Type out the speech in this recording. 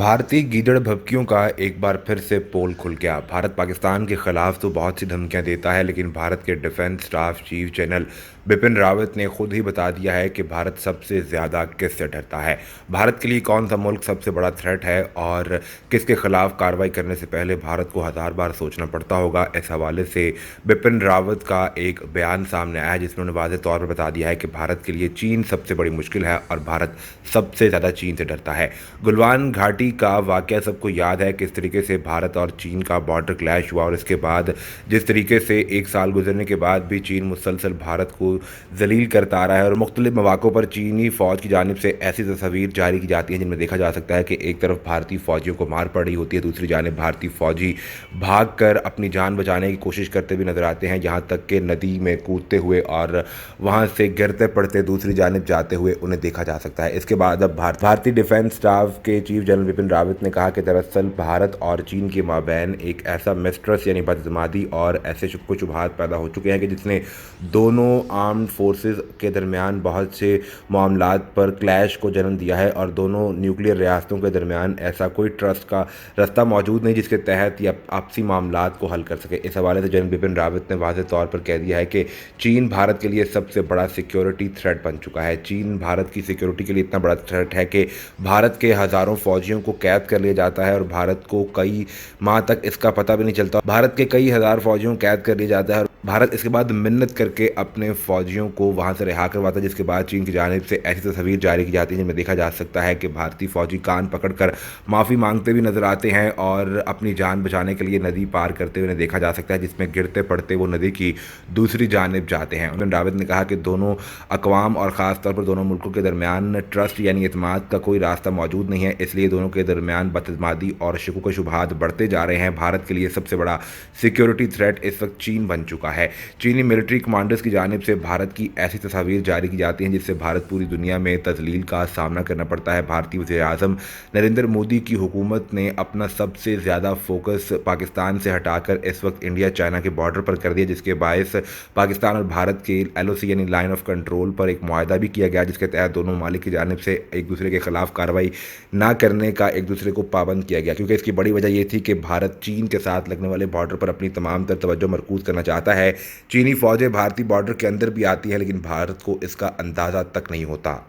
भारतीय गीदड़ भभकियों का एक बार फिर से पोल खुल गया। भारत पाकिस्तान के खिलाफ तो बहुत सी धमकियां देता है, लेकिन भारत के defence staff chief general Bipin Rawat ने खुद ही बता दिया है कि भारत सबसे ज़्यादा किससे डरता है। भारत के लिए कौन सा मुल्क सबसे बड़ा थ्रेट है और किसके खिलाफ कार्रवाई करने से पहले भारत को हज़ार बार सोचना पड़ता होगा। इस हवाले से बिपिन रावत का एक बयान सामने आया है, जिसमें उन्होंने वाज़ेह तौर पर बता दिया है कि भारत के लिए चीन सबसे बड़ी मुश्किल है और भारत सबसे ज़्यादा चीन से डरता है। गलवान घाटी का वाक़या सबको याद है, किस तरीके से भारत और चीन का बॉर्डर क्लैश हुआ और इसके बाद जिस तरीके से एक साल गुजरने के बाद भी चीन मुसलसल भारत को जलील करता आ रहा है और मुख्तलिफ मौक़ों पर चीनी फ़ौज की जानिब से ऐसी तस्वीर जारी की जाती हैं जिनमें देखा जा सकता है कि एक तरफ भारतीय फ़ौजियों को मार पड़ रही होती है, दूसरी जानिब भारतीय फ़ौजी भाग कर अपनी जान बचाने की कोशिश करते हुए नजर आते हैं, यहाँ तक कि नदी में कूदते हुए और वहाँ से गिरते पड़ते दूसरी जानिब जाते हुए उन्हें देखा जा सकता है। इसके बाद अब भारतीय डिफेंस स्टाफ के चीफ जनरल बिपिन रावत ने कहा कि दरअसल भारत और चीन के माबैन एक ऐसा मिसट्रस्ट यानी बदतमादी और ऐसे कुछ शुबहात पैदा हो चुके हैं कि जिसने दोनों आर्म्ड फोर्सेस के दरमियान बहुत से मामलात पर क्लैश को जन्म दिया है और दोनों न्यूक्लियर रियासतों के दरमियान ऐसा कोई ट्रस्ट का रास्ता मौजूद नहीं जिसके तहत ये आपसी मामलात को हल कर सके। इस हवाले से जनरल बिपिन रावत ने वाज़ेह तौर पर कह दिया है कि चीन भारत के लिए सबसे बड़ा सिक्योरिटी थ्रेट बन चुका है। चीन भारत की सिक्योरिटी के लिए इतना बड़ा थ्रेट है कि भारत के हज़ारों फौजियों को कैद कर लिया जाता है और भारत को कई माह तक इसका पता भी नहीं चलता। भारत के कई हज़ार फौजियों को कैद कर लिया जाता है और भारत इसके बाद मिन्नत करके अपने फौजियों को वहां से रिहा करवाता है, जिसके बाद चीन की जानिब से ऐसी तस्वीर जारी की जाती है जिनमें देखा जा सकता है कि भारतीय फौजी कान पकड़कर माफ़ी मांगते भी नजर आते हैं और अपनी जान बचाने के लिए नदी पार करते हुए देखा जा सकता है, जिसमें गिरते पड़ते वो नदी की दूसरी जानिब जाते हैं। बिपिन रावत ने कहा कि दोनों अक़वाम और ख़ास तौर पर दोनों मुल्कों के दरमियान ट्रस्ट यानी एतमाद का कोई रास्ता मौजूद नहीं है, इसलिए दोनों के दरमियान बदतमादी और शकूक शुबहात बढ़ते जा रहे हैं। भारत के लिए सबसे बड़ा सिक्योरिटी थ्रेट इस वक्त चीन बन चुका है। चीनी मिलिट्री कमांडर्स की जानिब से भारत की ऐसी तस्वीर जारी की जाती हैं जिससे भारत पूरी दुनिया में तजलील का सामना करना पड़ता है। भारतीय वज़ीर-ए-आज़म नरेंद्र मोदी की हुकूमत ने अपना सबसे ज़्यादा फोकस पाकिस्तान से हटाकर इस वक्त इंडिया चाइना के बॉर्डर पर कर दिया, जिसके बायस पाकिस्तान और भारत के LOC यानी लाइन ऑफ कंट्रोल पर एक मुआहदा भी किया गया, जिसके तहत दोनों ममालिक की जानिब से एक दूसरे के खिलाफ कार्रवाई ना करने का एक दूसरे को पाबंद किया गया, क्योंकि इसकी बड़ी वजह यह थी कि भारत चीन के साथ लगने वाले बॉर्डर पर अपनी तमाम तर तवज्जो मरकूज़ करना चाहता है। चीनी फ़ौजें भारतीय बॉर्डर के अंदर भी आती है, लेकिन भारत को इसका अंदाज़ा तक नहीं होता।